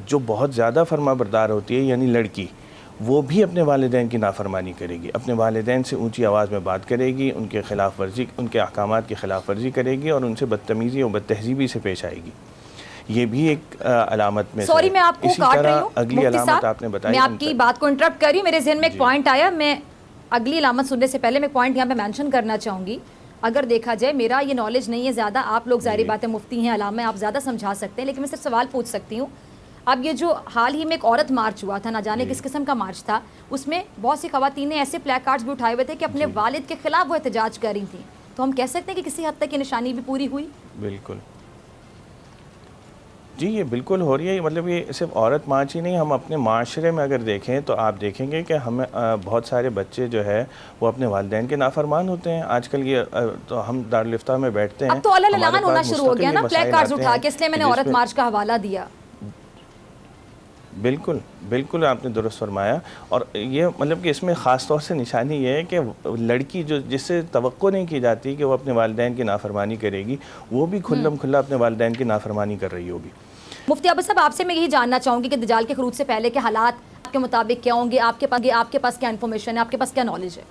جو بہت زیادہ فرما بردار ہوتی ہے یعنی لڑکی، وہ بھی اپنے والدین کی نافرمانی کرے گی، اپنے والدین سے اونچی آواز میں بات کرے گی، ان کے خلاف ورزی، ان کے احکامات کی خلاف ورزی کرے گی اور ان سے بدتمیزی اور بد تہذیبی سے پیش آئے گی. یہ بھی ایک علامت میں سوری میں آپ کو کاٹ رہی ہوں اگلی مفتی علامت صاحب، آپ نے بتائی. میں آپ کی بات کو انٹرپٹ کر رہی ہوں. میرے ذہن میں ایک پوائنٹ آیا، میں اگلی علامت سننے سے پہلے میں پوائنٹ یہاں پہ مینشن کرنا چاہوں گی. اگر دیکھا جائے میرا یہ نالج نہیں ہے زیادہ، آپ لوگ ظاہری بات ہے مفتی ہیں، علامہ آپ زیادہ سمجھا سکتے ہیں، لیکن میں صرف سوال پوچھ سکتی ہوں. اب یہ جو حال ہی میں ایک عورت مارچ ہوا تھا، نہ جانے کس قسم کا مارچ تھا، اس میں بہت سی خواتین نے ایسے پلیک کارڈز بھی اٹھائے ہوئے تھے کہ اپنے والد کے خلاف وہ احتجاج کر رہی تھیں. تو ہم کہہ سکتے ہیں کہ کسی حد تک یہ نشانی بھی پوری ہوئی؟ بالکل جی، یہ بالکل ہو رہی ہے. مطلب یہ صرف عورت مارچ ہی نہیں، ہم اپنے معاشرے میں اگر دیکھیں تو آپ دیکھیں گے کہ ہمیں بہت سارے بچے جو ہے وہ اپنے والدین کے نافرمان ہوتے ہیں. آج کل یہ تو ہم دارالفتہ میں بیٹھتے ہیں، اب تو اللہ لعان ہونا شروع ہو گیا نا پلیک کارڈز اٹھا کے، اس لیے میں نے عورت مارچ کا حوالہ دیا. بالکل بالکل آپ نے درست فرمایا. اور یہ مطلب کہ اس میں خاص طور سے نشانی یہ ہے کہ لڑکی جو جس سے توقع نہیں کی جاتی کہ وہ اپنے والدین کی نافرمانی کرے گی، وہ بھی کھلم کھلا اپنے والدین کی نافرمانی کر رہی ہوگی. مفتی عابد صاحب، آپ سے میں یہی جاننا چاہوں گی کہ دجال کے خروج سے پہلے کے حالات آپ کے مطابق کیا ہوں گے؟ آپ کے پاس کیا انفارمیشن ہے، آپ کے پاس کیا نالج ہے؟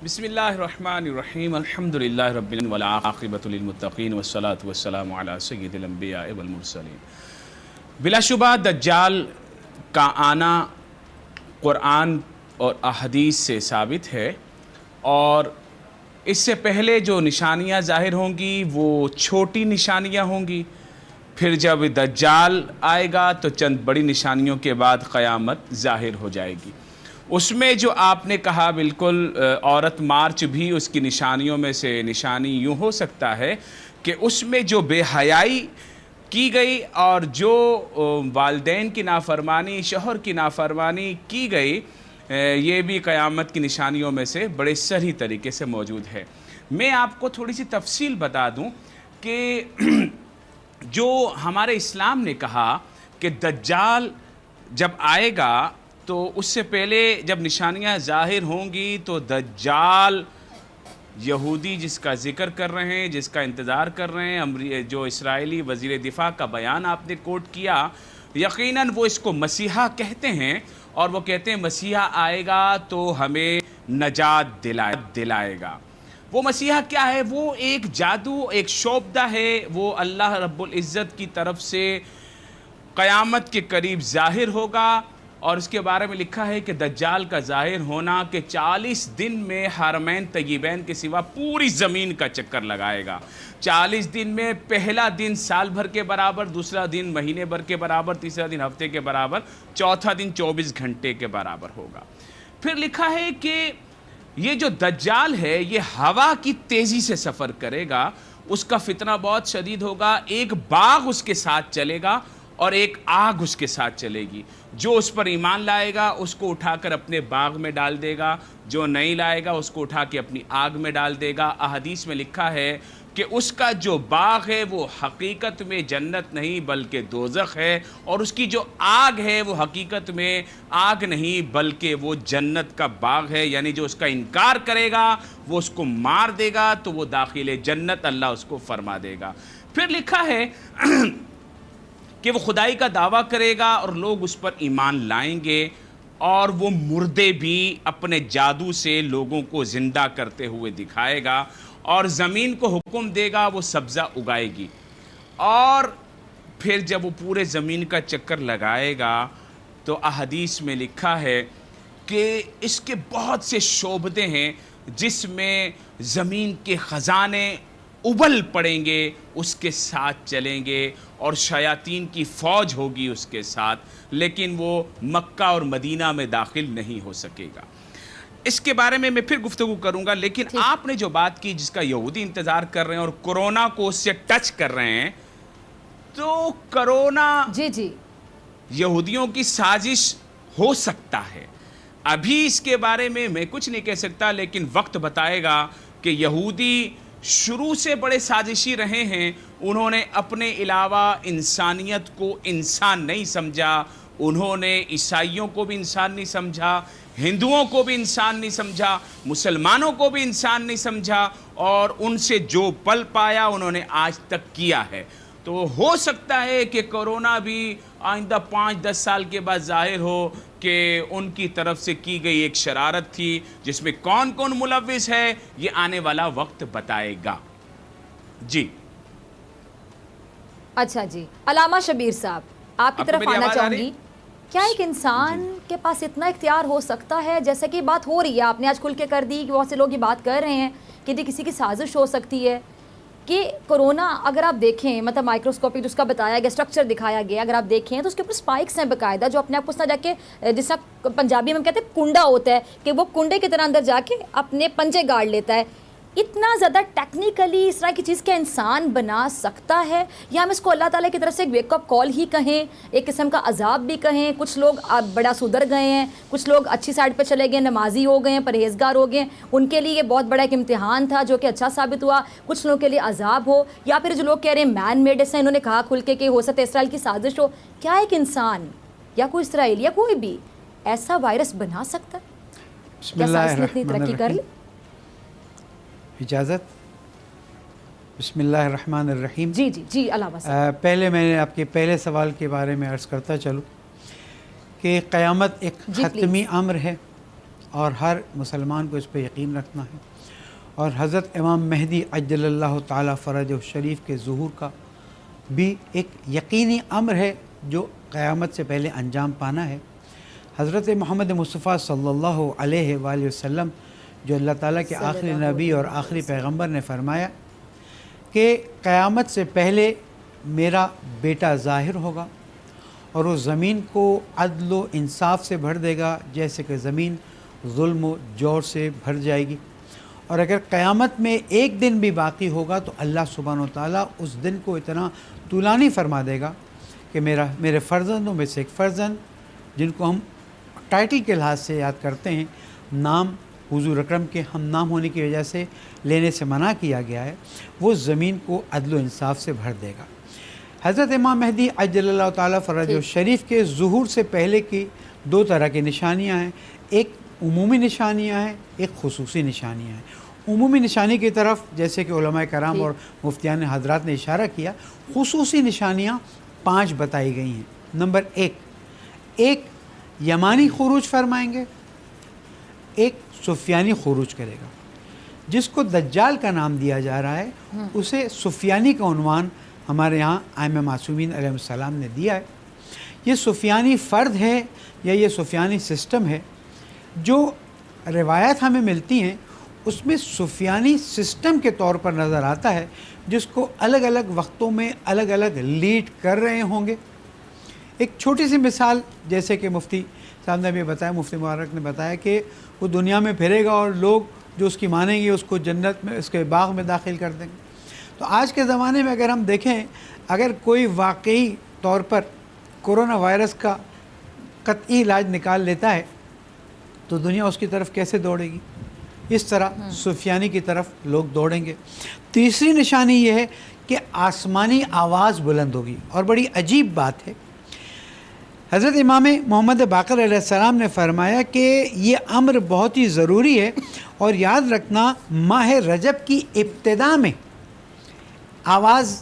بسم اللہ الرحمن الرحیم، الحمدللہ رب العالمین والعاقبۃ للمتقین والصلاة والسلام علی سید الانبیاء والمرسلین. بلا شبہ دجال کا آنا قرآن اور احادیث سے ثابت ہے، اور اس سے پہلے جو نشانیاں ظاہر ہوں گی وہ چھوٹی نشانیاں ہوں گی. پھر جب دجال آئے گا تو چند بڑی نشانیوں کے بعد قیامت ظاہر ہو جائے گی. اس میں جو آپ نے کہا بالکل، عورت مارچ بھی اس کی نشانیوں میں سے نشانی یوں ہو سکتا ہے کہ اس میں جو بے حیائی کی گئی اور جو والدین کی نافرمانی، شوہر کی نافرمانی کی گئی، یہ بھی قیامت کی نشانیوں میں سے بڑے صریح طریقے سے موجود ہے. میں آپ کو تھوڑی سی تفصیل بتا دوں کہ جو ہمارے اسلام نے کہا کہ دجال جب آئے گا تو اس سے پہلے جب نشانیاں ظاہر ہوں گی تو دجال یہودی جس کا ذکر کر رہے ہیں، جس کا انتظار کر رہے ہیں، جو اسرائیلی وزیر دفاع کا بیان آپ نے کوٹ کیا، یقیناً وہ اس کو مسیحا کہتے ہیں، اور وہ کہتے ہیں مسیحا آئے گا تو ہمیں نجات دلائے گا. وہ مسیحا کیا ہے؟ وہ ایک جادو، ایک شعبدہ ہے. وہ اللہ رب العزت کی طرف سے قیامت کے قریب ظاہر ہوگا، اور اس کے بارے میں لکھا ہے کہ دجال کا ظاہر ہونا کہ 40 دن میں حرمین طیبین کے سوا پوری زمین کا چکر لگائے گا. 40 دن میں پہلا دن سال بھر کے برابر، دوسرا دن مہینے بھر کے برابر، تیسرا دن ہفتے کے برابر، چوتھا دن 24 گھنٹے کے برابر ہوگا. پھر لکھا ہے کہ یہ جو دجال ہے یہ ہوا کی تیزی سے سفر کرے گا. اس کا فتنہ بہت شدید ہوگا. ایک باغ اس کے ساتھ چلے گا اور ایک آگ اس کے ساتھ چلے گی. جو اس پر ایمان لائے گا اس کو اٹھا کر اپنے باغ میں ڈال دے گا، جو نہیں لائے گا اس کو اٹھا کے اپنی آگ میں ڈال دے گا. احادیث میں لکھا ہے کہ اس کا جو باغ ہے وہ حقیقت میں جنت نہیں بلکہ دوزخ ہے، اور اس کی جو آگ ہے وہ حقیقت میں آگ نہیں بلکہ وہ جنت کا باغ ہے. یعنی جو اس کا انکار کرے گا وہ اس کو مار دے گا تو وہ داخل جنت اللہ اس کو فرما دے گا. پھر لکھا ہے کہ وہ خدائی کا دعویٰ کرے گا اور لوگ اس پر ایمان لائیں گے، اور وہ مردے بھی اپنے جادو سے لوگوں کو زندہ کرتے ہوئے دکھائے گا، اور زمین کو حکم دے گا وہ سبزہ اگائے گی. اور پھر جب وہ پورے زمین کا چکر لگائے گا تو احادیث میں لکھا ہے کہ اس کے بہت سے شعبدے ہیں جس میں زمین کے خزانے ابل پڑیں گے، اس کے ساتھ چلیں گے، اور شیاطین کی فوج ہوگی اس کے ساتھ، لیکن وہ مکہ اور مدینہ میں داخل نہیں ہو سکے گا. اس کے بارے میں پھر گفتگو کروں گا، لیکن آپ نے جو بات کی جس کا یہودی انتظار کر رہے ہیں اور کرونا کو اس سے ٹچ کر رہے ہیں، تو کرونا جی یہودیوں کی سازش ہو سکتا ہے. ابھی اس کے بارے میں کچھ نہیں کہہ سکتا، لیکن وقت بتائے گا کہ یہودی شروع سے بڑے سازشی رہے ہیں. انہوں نے اپنے علاوہ انسانیت کو انسان نہیں سمجھا. انہوں نے عیسائیوں کو بھی انسان نہیں سمجھا، ہندوؤں کو بھی انسان نہیں سمجھا، مسلمانوں کو بھی انسان نہیں سمجھا، اور ان سے جو پل پایا انہوں نے آج تک کیا ہے. تو ہو سکتا ہے کہ کرونا بھی آئندہ 5-10 سال کے بعد ظاہر ہو کہ ان کی طرف سے کی گئی ایک شرارت تھی، جس میں کون کون ملوث ہے یہ آنے والا وقت بتائے گا. جی اچھا جی، علامہ شبیر صاحب آپ کی آپ کو طرف میری آنا آواز آ چاہوں رہی؟ گی. کیا ایک انسان کے پاس اتنا اختیار ہو سکتا ہے؟ جیسے کہ بات ہو رہی ہے، آپ نے آج کھل کے کر دی کہ بہت سے لوگ یہ بات کر رہے ہیں کہ یہ کسی کی سازش ہو سکتی ہے کہ کرونا اگر آپ دیکھیں مطلب مائکروسکوپک جس کا بتایا گیا اسٹرکچر دکھایا گیا، اگر آپ دیکھیں تو اس کے اوپر اسپائکس ہیں باقاعدہ جو اپنے آپ کو اس طرح جا کے جس طرح پنجابی میں ہم کہتے ہیں کنڈا ہوتا ہے کہ وہ کنڈے کی طرح اندر جا کے اپنے پنجے گاڑ لیتا ہے. اتنا زیادہ ٹیکنیکلی اس طرح کی چیز کے انسان بنا سکتا ہے، یا ہم اس کو اللہ تعالیٰ کی طرف سے ایک ویک اپ کال ہی کہیں، ایک قسم کا عذاب بھی کہیں؟ کچھ لوگ بڑا سدھر گئے ہیں، کچھ لوگ اچھی سائڈ پہ چلے گئے، نمازی ہو گئے ہیں، پرہیزگار ہو گئے ہیں، ان کے لیے یہ بہت بڑا ایک امتحان تھا جو کہ اچھا ثابت ہوا. کچھ لوگوں کے لیے عذاب ہو، یا پھر جو لوگ کہہ رہے ہیں مین میڈ ہے، انہوں نے کہا کھل کے کہ ہو سکتا ہے اسرائیل کی سازش ہو. کیا ایک انسان یا کوئی اسرائیل یا کوئی بھی ایسا وائرس بنا سکتا ہے؟ کیا سائنس نے اتنی ترقی کر لی؟ اجازت. بسم اللہ الرحمن الرحیم. جی جی جی علامہ صاحب. پہلے میں آپ کے پہلے سوال کے بارے میں عرض کرتا چلوں کہ قیامت ایک حتمی امر ہے اور ہر مسلمان کو اس پہ یقین رکھنا ہے، اور حضرت امام مہدی عجل اللہ تعالیٰ فرجہ شریف کے ظہور کا بھی ایک یقینی امر ہے جو قیامت سے پہلے انجام پانا ہے. حضرت محمد مصطفیٰ صلی اللہ علیہ وآلہ وسلم جو اللہ تعالیٰ کے آخری نبی اور آخری پیغمبر نے فرمایا کہ قیامت سے پہلے میرا بیٹا ظاہر ہوگا اور وہ زمین کو عدل و انصاف سے بھر دے گا جیسے کہ زمین ظلم و جور سے بھر جائے گی. اور اگر قیامت میں ایک دن بھی باقی ہوگا تو اللہ سبحانہ و تعالیٰ اس دن کو اتنا طولانی فرما دے گا کہ میرے فرزندوں میں سے ایک فرزند جن کو ہم ٹائٹل کے لحاظ سے یاد کرتے ہیں، نام حضور اکرم کے ہم نام ہونے کی وجہ سے لینے سے منع کیا گیا ہے، وہ زمین کو عدل و انصاف سے بھر دے گا. حضرت امام مہدی عجل اللہ تعالیٰ فرجہ شریف کے ظہور سے پہلے کی دو طرح کی نشانیاں ہیں، ایک عمومی نشانیاں ہیں، ایک خصوصی نشانیاں ہیں. عمومی نشانی کی طرف جیسے کہ علماء کرام اور مفتیان حضرات نے اشارہ کیا، خصوصی نشانیاں 5 بتائی گئی ہیں. نمبر 1 یمانی خروج فرمائیں گے، ایک سفیانی خروج کرے گا. جس کو دجال کا نام دیا جا رہا ہے اسے سفیانی کا عنوان ہمارے یہاں ائمہ معصومین علیہ السلام نے دیا ہے. یہ سفیانی فرد ہے یا یہ سفیانی سسٹم ہے؟ جو روایات ہمیں ملتی ہیں اس میں سفیانی سسٹم کے طور پر نظر آتا ہے جس کو الگ الگ وقتوں میں الگ الگ لیڈ کر رہے ہوں گے. ایک چھوٹی سی مثال جیسے کہ مفتی صاحب نے بھی بتایا، مفتی مبارک نے بتایا کہ وہ دنیا میں پھرے گا اور لوگ جو اس کی مانیں گے اس کو جنت میں، اس کے باغ میں داخل کر دیں گے. تو آج کے زمانے میں اگر ہم دیکھیں، اگر کوئی واقعی طور پر کرونا وائرس کا قطعی علاج نکال لیتا ہے تو دنیا اس کی طرف کیسے دوڑے گی؟ اس طرح سفیانی کی طرف لوگ دوڑیں گے. تیسری نشانی یہ ہے کہ آسمانی آواز بلند ہوگی، اور بڑی عجیب بات ہے، حضرت امام محمد باقر علیہ السلام نے فرمایا کہ یہ امر بہت ہی ضروری ہے، اور یاد رکھنا ماہ رجب کی ابتدا میں آواز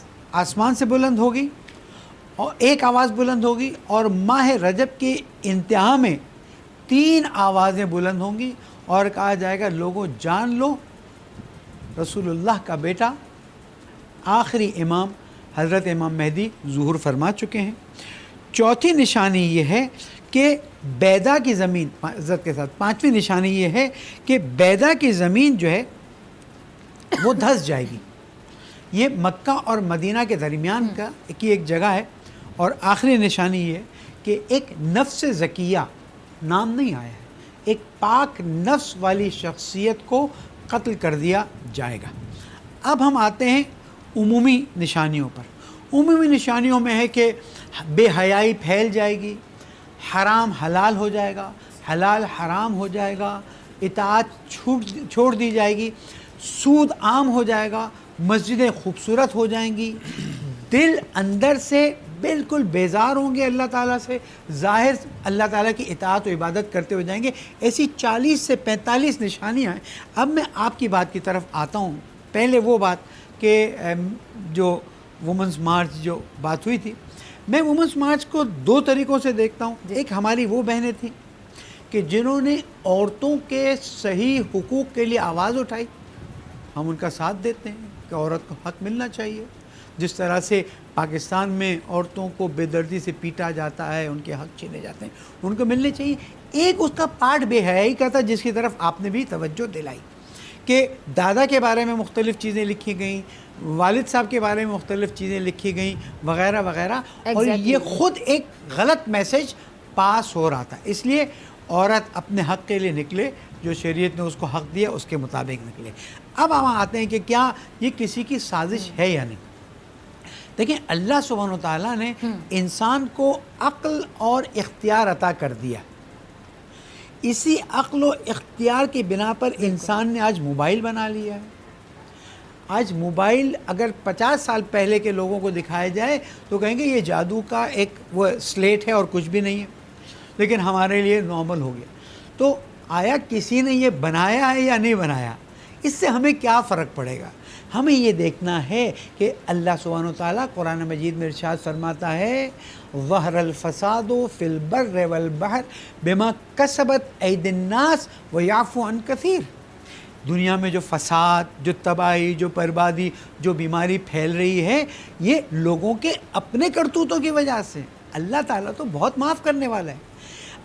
آسمان سے بلند ہوگی اور ایک آواز بلند ہوگی، اور ماہ رجب کے انتہا میں 3 آوازیں بلند ہوں گی، اور کہا جائے گا لوگوں جان لو رسول اللہ کا بیٹا آخری امام حضرت امام مہدی ظہور فرما چکے ہیں. چوتھی نشانی یہ ہے کہ بیدا کی زمین، عزت کے ساتھ 5ویں نشانی یہ ہے کہ بیدا کی زمین جو ہے وہ دھس جائے گی. یہ مکہ اور مدینہ کے درمیان کی ایک جگہ ہے. اور آخری نشانی یہ ہے کہ ایک نفس زکیہ، نام نہیں آیا ہے، ایک پاک نفس والی شخصیت کو قتل کر دیا جائے گا. اب ہم آتے ہیں عمومی نشانیوں پر. عمومی نشانیوں میں ہے کہ بے حیائی پھیل جائے گی، حرام حلال ہو جائے گا، حلال حرام ہو جائے گا، اطاعت چھوڑ دی جائے گی، سود عام ہو جائے گا، مسجدیں خوبصورت ہو جائیں گی، دل اندر سے بالکل بیزار ہوں گے اللہ تعالیٰ سے، ظاہر اللہ تعالیٰ کی اطاعت و عبادت کرتے ہو جائیں گے. ایسی 40 سے 45 نشانیاں ہیں. اب میں آپ کی بات کی طرف آتا ہوں. پہلے وہ بات کہ جو وومنس مارچ جو بات ہوئی تھی، میں وومنس مارچ کو دو طریقوں سے دیکھتا ہوں. ایک ہماری وہ بہنیں تھیں کہ جنہوں نے عورتوں کے صحیح حقوق کے لیے آواز اٹھائی. ہم ان کا ساتھ دیتے ہیں کہ عورت کو حق ملنا چاہیے. جس طرح سے پاکستان میں عورتوں کو بے دردی سے پیٹا جاتا ہے، ان کے حق چھینے جاتے ہیں، ان کو ملنے چاہیے. ایک اس کا پارٹ بے حیائی کا تھا جس کی طرف آپ نے بھی توجہ دلائی کہ دادا کے بارے میں مختلف چیزیں لکھی گئیں، والد صاحب کے بارے میں مختلف چیزیں لکھی گئیں وغیرہ وغیرہ، اور یہ خود ایک غلط میسج پاس ہو رہا تھا. اس لیے عورت اپنے حق کے لیے نکلے، جو شریعت نے اس کو حق دیا اس کے مطابق نکلے. اب ہم آتے ہیں کہ کیا یہ کسی کی سازش ہے یا نہیں. دیکھیں، اللہ سبحانہ وتعالیٰ نے انسان کو عقل اور اختیار عطا کر دیا. اسی عقل و اختیار کی بنا پر انسان نے آج موبائل بنا لیا ہے. آج موبائل اگر 50 سال پہلے کے لوگوں کو دکھایا جائے تو کہیں گے یہ جادو کا ایک وہ سلیٹ ہے اور کچھ بھی نہیں ہے، لیکن ہمارے لیے نارمل ہو گیا. تو آیا کسی نے یہ بنایا ہے یا نہیں بنایا، اس سے ہمیں کیا فرق پڑے گا؟ ہمیں یہ دیکھنا ہے کہ اللہ سبحانہ وتعالیٰ قرآن مجید میں ارشاد فرماتا ہے ظہر الفساد فی البر والبحر بما کسبت ایدی الناس ویعفو عن کثیر. دنیا میں جو فساد، جو تباہی، جو بربادی، جو بیماری پھیل رہی ہے، یہ لوگوں کے اپنے کرتوتوں کی وجہ سے. اللہ تعالیٰ تو بہت معاف کرنے والا ہے.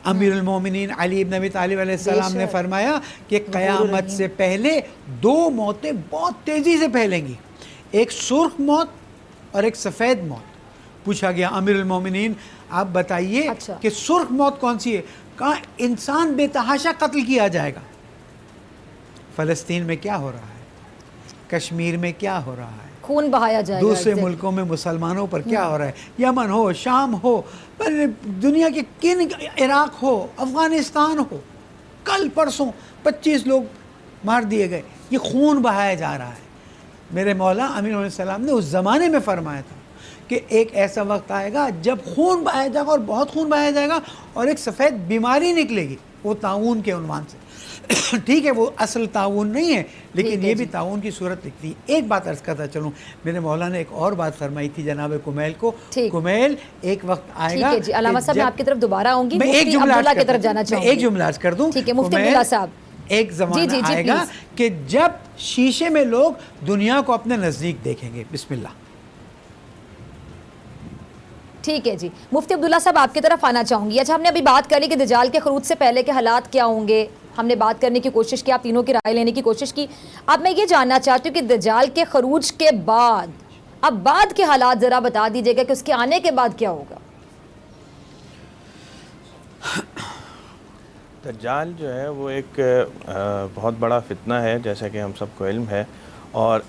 امیر المومنین علی ابن ابی طالب علیہ السلام نے فرمایا کہ قیامت سے پہلے 2 موتیں بہت تیزی سے پھیلیں گی، ایک سرخ موت اور ایک سفید موت. پوچھا گیا امیر المومنین آپ بتائیے کہ سرخ موت کون سی ہے؟ کہا انسان بے تحاشا قتل کیا جائے گا. فلسطین میں کیا ہو رہا ہے، کشمیر میں کیا ہو رہا ہے، خون بہایا جائے گا، دوسرے ملکوں میں مسلمانوں پر کیا ہو رہا ہے، یمن ہو، شام ہو، دنیا کے کن، عراق ہو، افغانستان ہو، کل پرسوں 25 لوگ مار دیے گئے. یہ خون بہایا جا رہا ہے. میرے مولا امین علیہ السلام نے اس زمانے میں فرمایا تھا کہ ایک ایسا وقت آئے گا جب خون بہایا جائے گا اور بہت خون بہایا جائے گا، اور ایک سفید بیماری نکلے گی، وہ طاعون کے عنوان سے. ٹھیک ہے، وہ اصل تعاون نہیں ہے لیکن یہ بھی تعاون کی صورت لکھتی ہے. ایک بات عرض کرتا چلوں، میرے مولا نے ایک اور بات فرمائی تھی جناب کمیل کو. کمیل ایک وقت آئے گا. جی علامہ صاحب میں آپ کی طرف دوبارہ آؤں گی، میں ایک جملہ عرض کر دوں. ٹھیک ہے مفتی عبداللہ صاحب. ایک زمانہ آئے گا کہ جب شیشے میں لوگ دنیا کو اپنے نزدیک دیکھیں گے. بسم اللہ. ٹھیک ہے جی، مفتی عبداللہ صاحب آپ کی طرف آنا چاہوں گی. اچھا، ہم نے ابھی بات کر لی کہ دجال کے خروج سے پہلے کے حالات کیا ہوں گے، ہم نے بات کرنے کی کوشش کی، آپ تینوں کی رائے لینے کی کوشش کی. اب میں یہ جاننا چاہتی ہوں کہ دجال کے خروج کے بعد، اب بعد کے حالات ذرا بتا دیجیے گا کہ اس کے آنے کے بعد کیا ہوگا. دجال جو ہے وہ ایک بہت بڑا فتنہ ہے جیسا کہ ہم سب کو علم ہے، اور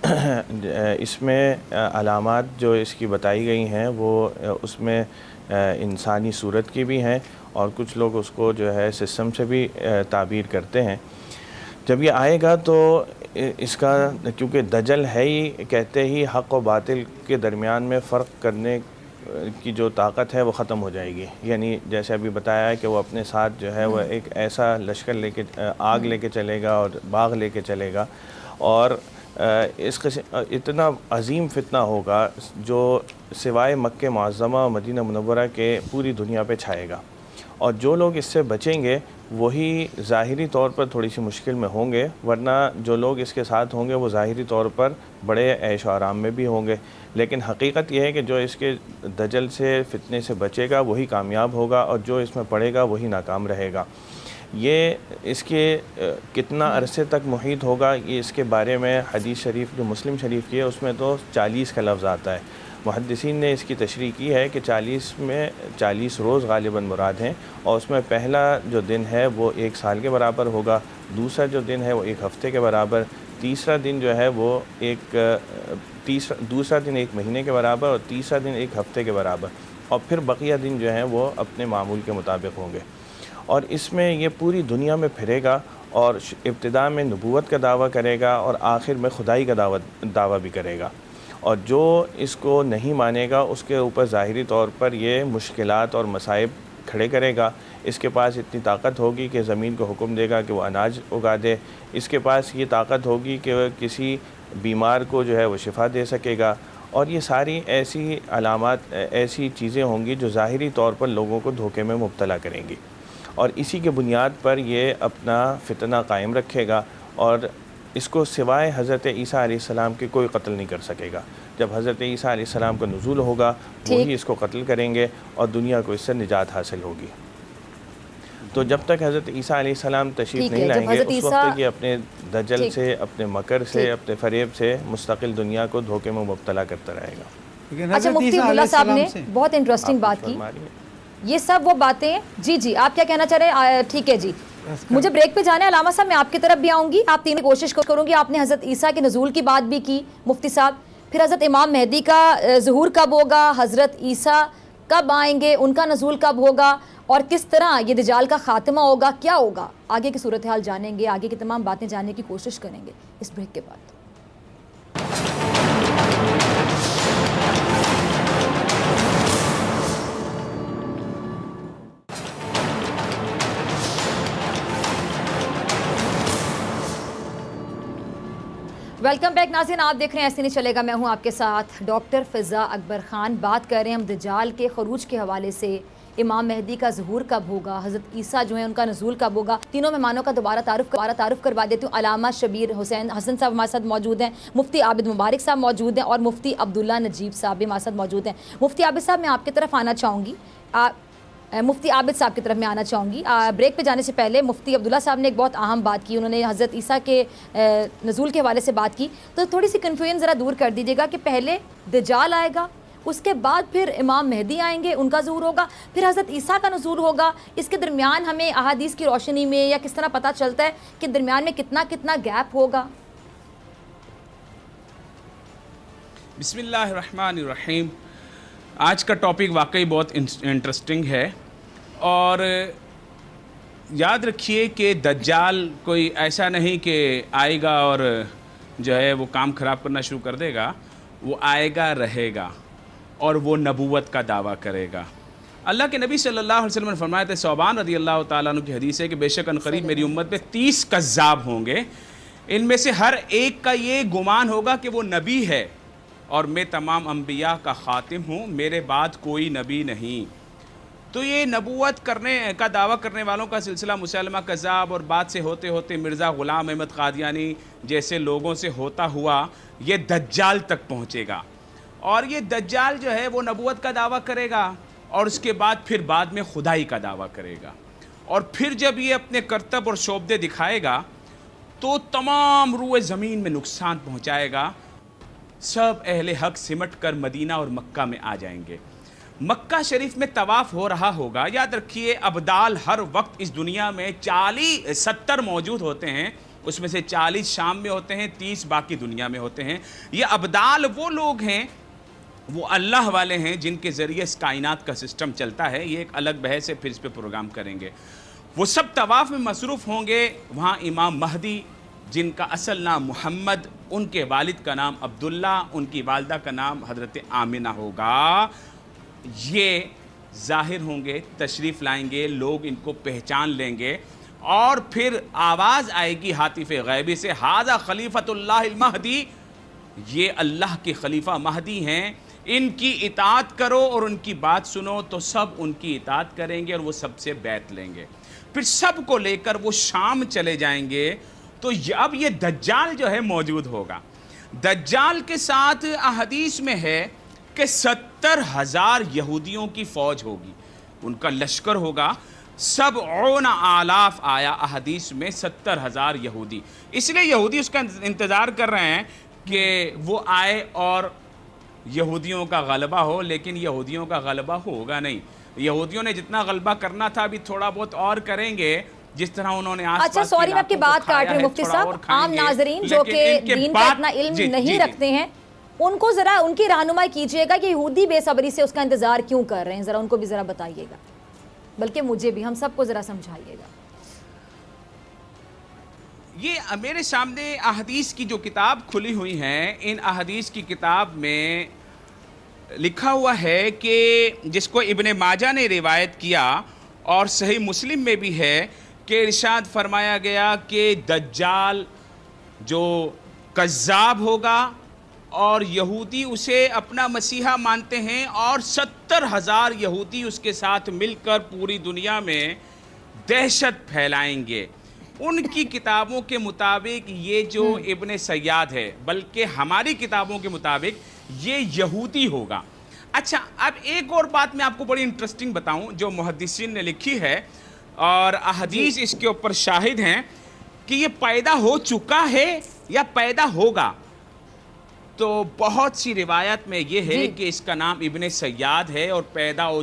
اس میں علامات جو اس کی بتائی گئی ہیں وہ اس میں انسانی صورت کی بھی ہیں، اور کچھ لوگ اس کو جو ہے سسٹم سے بھی تعبیر کرتے ہیں. جب یہ آئے گا تو اس کا، کیونکہ دجل ہے ہی، کہتے ہی حق و باطل کے درمیان میں فرق کرنے کی جو طاقت ہے وہ ختم ہو جائے گی. یعنی جیسے ابھی بتایا ہے کہ وہ اپنے ساتھ جو ہے وہ ایک ایسا لشکر لے کے، آگ لے کے چلے گا اور باغ لے کے چلے گا، اور اس قسم اتنا عظیم فتنہ ہوگا جو سوائے مکہ معظمہ و مدینہ منورہ کے پوری دنیا پہ چھائے گا. اور جو لوگ اس سے بچیں گے وہی ظاہری طور پر تھوڑی سی مشکل میں ہوں گے، ورنہ جو لوگ اس کے ساتھ ہوں گے وہ ظاہری طور پر بڑے عیش و آرام میں بھی ہوں گے. لیکن حقیقت یہ ہے کہ جو اس کے دجل سے، فتنے سے بچے گا وہی کامیاب ہوگا، اور جو اس میں پڑے گا وہی ناکام رہے گا. یہ اس کے کتنا عرصے تک محیط ہوگا، یہ اس کے بارے میں حدیث شریف جو مسلم شریف کی ہے اس میں تو 40 کا لفظ آتا ہے. محدثین نے اس کی تشریح کی ہے کہ 40 میں 40 روز غالباً مراد ہیں، اور اس میں پہلا جو دن ہے وہ 1 سال کے برابر ہوگا، دوسرا جو دن ہے وہ 1 ہفتے کے برابر، تیسرا دن جو ہے وہ دوسرا دن 1 مہینے کے برابر، اور تیسرا دن 1 ہفتے کے برابر، اور پھر بقیہ دن جو ہیں وہ اپنے معمول کے مطابق ہوں گے. اور اس میں یہ پوری دنیا میں پھرے گا، اور ابتدا میں نبوت کا دعویٰ کرے گا اور آخر میں خدائی کا دعویٰ بھی کرے گا. اور جو اس کو نہیں مانے گا اس کے اوپر ظاہری طور پر یہ مشکلات اور مصائب کھڑے کرے گا. اس کے پاس اتنی طاقت ہوگی کہ زمین کو حکم دے گا کہ وہ اناج اگا دے، اس کے پاس یہ طاقت ہوگی کہ وہ کسی بیمار کو جو ہے وہ شفا دے سکے گا، اور یہ ساری ایسی علامات، ایسی چیزیں ہوں گی جو ظاہری طور پر لوگوں کو دھوکے میں مبتلا کریں گی، اور اسی کے بنیاد پر یہ اپنا فتنہ قائم رکھے گا، اور اس کو سوائے حضرت عیسیٰ علیہ السلام کے کوئی قتل نہیں کر سکے گا۔ جب حضرت عیسیٰ علیہ السلام کا نزول ہوگا وہی اس کو قتل کریں گے اور دنیا کو اس سے نجات حاصل ہوگی۔ تو جب تک حضرت عیسیٰ علیہ السلام تشریف نہیں لائیں گے اس وقت تک یہ اپنے دجل سے، اپنے مکر سے، اپنے فریب سے مستقل دنیا کو دھوکے میں مبتلا کرتا رہے گا۔ لیکن اچھا، حضرت مفتی عیسیٰ عبداللہ علیہ صاحب نے السلام سے بہت انٹرسٹنگ بات کی، یہ سب وہ باتیں، جی آپ کیا کہنا چاہ رہے ہیں؟ ٹھیک ہے جی، مجھے بریک پہ جانا ہے علامہ صاحب، میں آپ کی طرف بھی آؤں گی، آپ تین کوشش کروں گی۔ آپ نے حضرت عیسیٰ کے نزول کی بات بھی کی مفتی صاحب، پھر حضرت امام مہدی کا ظہور کب ہوگا، حضرت عیسیٰ کب آئیں گے، ان کا نزول کب ہوگا، اور کس طرح یہ دجال کا خاتمہ ہوگا، کیا ہوگا، آگے کی صورتحال جانیں گے، آگے کی تمام باتیں جاننے کی کوشش کریں گے اس بریک کے بعد۔ ویلکم بیک ناظرین، آپ دیکھ رہے ہیں ایسے نہیں چلے گا، میں ہوں آپ کے ساتھ ڈاکٹر فضا اکبر خان۔ بات کر رہے ہیں ہم دجال کے خروج کے حوالے سے، امام مہدی کا ظہور کب ہوگا، حضرت عیسیٰ جو ہیں ان کا نزول کب ہوگا۔ تینوں مہمانوں کا دوبارہ تعارف کروا دیتی ہوں۔ علامہ شبیر حسین حسن صاحب ہمارے ساتھ موجود ہیں، مفتی عابد مبارک صاحب موجود ہیں، اور مفتی عبداللہ نجیب صاحب بھی ہمارے ساتھ موجود ہیں۔ مفتی عابد صاحب، میں آپ کی طرف آنا چاہوں گی، مفتی عابد صاحب کی طرف میں آنا چاہوں گی۔ بریک پہ جانے سے پہلے مفتی عبداللہ صاحب نے ایک بہت اہم بات کی، انہوں نے حضرت عیسیٰ کے نزول کے حوالے سے بات کی، تو تھوڑی سی کنفیوژن ذرا دور کر دیجیے گا کہ پہلے دجال آئے گا، اس کے بعد پھر امام مہدی آئیں گے، ان کا ظہور ہوگا، پھر حضرت عیسیٰ کا نزول ہوگا، اس کے درمیان ہمیں احادیث کی روشنی میں یا کس طرح پتہ چلتا ہے کہ درمیان میں کتنا گیپ ہوگا؟ بسم اللہ الرحمن الرحیم۔ آج کا ٹاپک واقعی بہت انٹرسٹنگ ہے، اور یاد رکھیے کہ دجال کوئی ایسا نہیں کہ آئے گا اور جو ہے وہ کام خراب کرنا شروع کر دے گا، وہ آئے گا، رہے گا، اور وہ نبوت کا دعویٰ کرے گا۔ اللہ کے نبی صلی اللہ علیہ وسلم نے فرمایا تھا، ثوبان رضی اللہ تعالیٰ عنہ کی حدیث ہے کہ بے شک عنقریب میری امت میں 30 کذاب ہوں گے، ان میں سے ہر ایک کا یہ گمان ہوگا کہ وہ نبی ہے، اور میں تمام انبیاء کا خاتم ہوں، میرے بعد کوئی نبی نہیں۔ تو یہ نبوت کرنے کا دعویٰ کرنے والوں کا سلسلہ مسلمہ کذاب، اور بعد سے ہوتے ہوتے مرزا غلام احمد قادیانی جیسے لوگوں سے ہوتا ہوا یہ دجال تک پہنچے گا، اور یہ دجال جو ہے وہ نبوت کا دعویٰ کرے گا، اور اس کے بعد میں خدائی کا دعویٰ کرے گا، اور پھر جب یہ اپنے کرتب اور شعبدے دکھائے گا تو تمام روئے زمین میں نقصان پہنچائے گا، سب اہل حق سمٹ کر مدینہ اور مکہ میں آ جائیں گے۔ مکہ شریف میں طواف ہو رہا ہوگا، یاد رکھیے ابدال ہر وقت اس دنیا میں 70 موجود ہوتے ہیں، اس میں سے 40 شام میں ہوتے ہیں، 30 باقی دنیا میں ہوتے ہیں۔ یہ ابدال وہ لوگ ہیں، وہ اللہ والے ہیں جن کے ذریعے اس کائنات کا سسٹم چلتا ہے، یہ ایک الگ بحث ہے، پھر اس پہ پروگرام کریں گے۔ وہ سب طواف میں مصروف ہوں گے، وہاں امام مہدی جن کا اصل نام محمد، ان کے والد کا نام عبداللہ، ان کی والدہ کا نام حضرت آمنہ ہوگا، یہ ظاہر ہوں گے، تشریف لائیں گے، لوگ ان کو پہچان لیں گے، اور پھر آواز آئے گی ہاتف غیبی سے، ھذا خلیفۃ اللہ المہدی، یہ اللہ کے خلیفہ مہدی ہیں، ان کی اطاعت کرو اور ان کی بات سنو، تو سب ان کی اطاعت کریں گے اور وہ سب سے بیعت لیں گے۔ پھر سب کو لے کر وہ شام چلے جائیں گے، تو اب یہ دجال جو ہے موجود ہوگا۔ دجال کے ساتھ احادیث میں ہے کہ 70,000 یہودیوں کی فوج ہوگی، ان کا لشکر ہوگا، 70,000 آیا احادیث میں 70,000 یہودی، اس لیے یہودی اس کا انتظار کر رہے ہیں کہ وہ آئے اور یہودیوں کا غلبہ ہو، لیکن یہودیوں کا غلبہ ہوگا نہیں۔ یہودیوں نے جتنا غلبہ کرنا تھا ابھی تھوڑا بہت اور کریں گے، جس طرح انہوں نے اچھا سوری میں آپ کی بات کاٹ رہی ہوں مفتی صاحب، عام ناظرین جو کہ دین کا اتنا علم نہیں رکھتے ہیں، ان کو ذرا ان کی رہنمائی کیجئے گا کہ یہودی بے صبری سے اس کا انتظار کیوں کر رہے ہیں، ذرا ان کو بھی ذرا بتائیے گا، بلکہ مجھے بھی، ہم سب کو ذرا سمجھائیے گا۔ یہ میرے سامنے احادیث کی جو کتاب کھلی ہوئی ہیں، ان احادیث کی کتاب میں لکھا ہوا ہے کہ جس کو ابن ماجہ نے روایت کیا اور صحیح مسلم میں بھی ہے کہ ارشاد فرمایا گیا کہ دجال جو کذاب ہوگا اور یہودی اسے اپنا مسیحا مانتے ہیں اور 70,000 یہودی اس کے ساتھ مل کر پوری دنیا میں دہشت پھیلائیں گے. ان کی کتابوں کے مطابق یہ جو ابن سیاد ہے، بلکہ ہماری کتابوں کے مطابق یہ یہودی ہوگا. اچھا، اب ایک اور بات میں آپ کو بڑی انٹرسٹنگ بتاؤں جو محدثین نے لکھی ہے اور احادیث اس کے اوپر شاہد ہیں کہ یہ پیدا ہو چکا ہے یا پیدا ہوگا. تو بہت سی روایت میں یہ ہے کہ اس کا نام ابن سیاد ہے اور پیدا ہو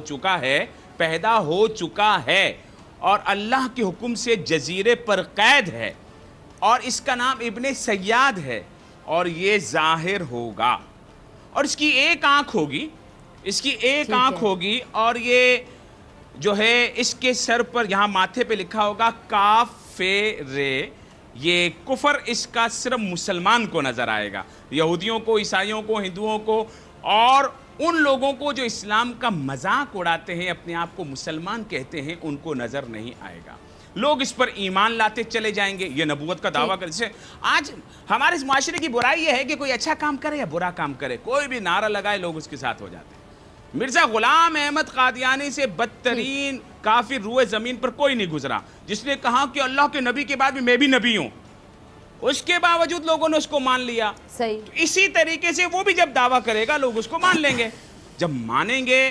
چکا ہے اور اللہ کے حکم سے جزیرے پر قید ہے اور اس کا نام ابن سیاد ہے اور یہ ظاہر ہوگا اور اس کی ایک آنکھ ہوگی اور یہ جو ہے اس کے سر پر یہاں ماتھے پہ لکھا ہوگا کافر. یہ کفر اس کا صرف مسلمان کو نظر آئے گا، یہودیوں کو، عیسائیوں کو، ہندوؤں کو اور ان لوگوں کو جو اسلام کا مذاق اڑاتے ہیں، اپنے آپ کو مسلمان کہتے ہیں، ان کو نظر نہیں آئے گا. لوگ اس پر ایمان لاتے چلے جائیں گے، یہ نبوت کا دعویٰ کرتے ہیں. آج ہمارے اس معاشرے کی برائی یہ ہے کہ کوئی اچھا کام کرے یا برا کام کرے، کوئی بھی نعرہ لگائے لوگ اس کے ساتھ ہو جاتے ہیں. مرزا غلام احمد قادیانی سے بدترین کافر روئے زمین پر کوئی نہیں گزرا، جس نے کہا کہ اللہ کے نبی کے بعد میں بھی نبی ہوں. اس کے باوجود لوگوں نے اس کو مان لیا. اسی طریقے سے وہ بھی جب دعویٰ کرے گا لوگ اس کو مان لیں گے. جب مانیں گے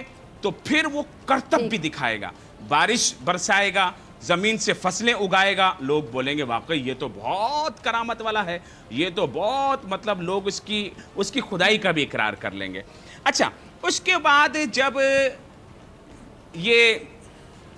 تو پھر وہ کرتب بھی دکھائے گا، بارش برسائے گا، زمین سے فصلیں اگائے گا. لوگ بولیں گے واقعی یہ تو بہت کرامت والا ہے، یہ تو بہت مطلب لوگ اس کی خدائی کا بھی اقرار کر لیں گے. اچھا، اس کے بعد جب یہ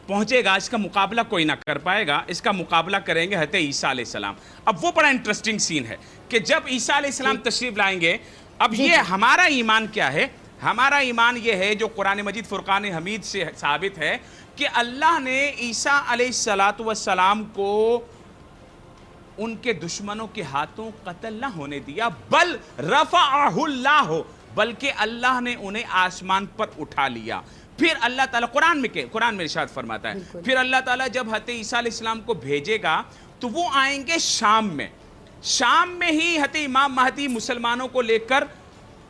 پہنچے گا، اس کا مقابلہ کوئی نہ کر پائے گا، اس کا مقابلہ کریں گے حضرت عیسیٰ علیہ السلام. اب وہ بڑا انٹرسٹنگ سین ہے کہ جب عیسیٰ علیہ السلام تشریف لائیں گے. اب یہ ہمارا ایمان کیا ہے؟ ہمارا ایمان یہ ہے جو قرآن مجید فرقان حمید سے ثابت ہے کہ اللہ نے عیسیٰ علیہ السلام کو ان کے دشمنوں کے ہاتھوں قتل نہ ہونے دیا، بل رفعہ اللہ، بلکہ اللہ نے انہیں آسمان پر اٹھا لیا. پھر اللہ تعالیٰ قرآن میں ارشاد فرماتا ہے، پھر اللہ تعالیٰ جب حضرت عیسیٰ علیہ السلام کو بھیجے گا تو وہ آئیں گے شام میں ہی حضرت امام مہدی مسلمانوں کو لے کر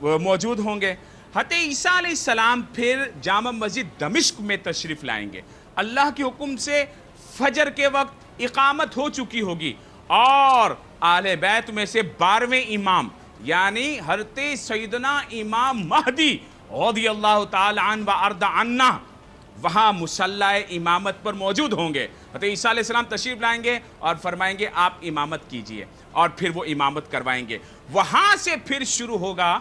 موجود ہوں گے. حضرت عیسیٰ علیہ السلام پھر جامع مسجد دمشق میں تشریف لائیں گے. اللہ کے حکم سے فجر کے وقت اقامت ہو چکی ہوگی اور اہل بیت میں سے 12ویں امام یعنی حضرت سیدنا امام مہدی رضی اللہ تعالی عنہ و ارض عنہ وہاں مصلی امامت پر موجود ہوں گے. حضرت عیسیٰ علیہ السلام تشریف لائیں گے اور فرمائیں گے آپ امامت کیجئے اور پھر وہ امامت کروائیں گے. وہاں سے پھر شروع ہوگا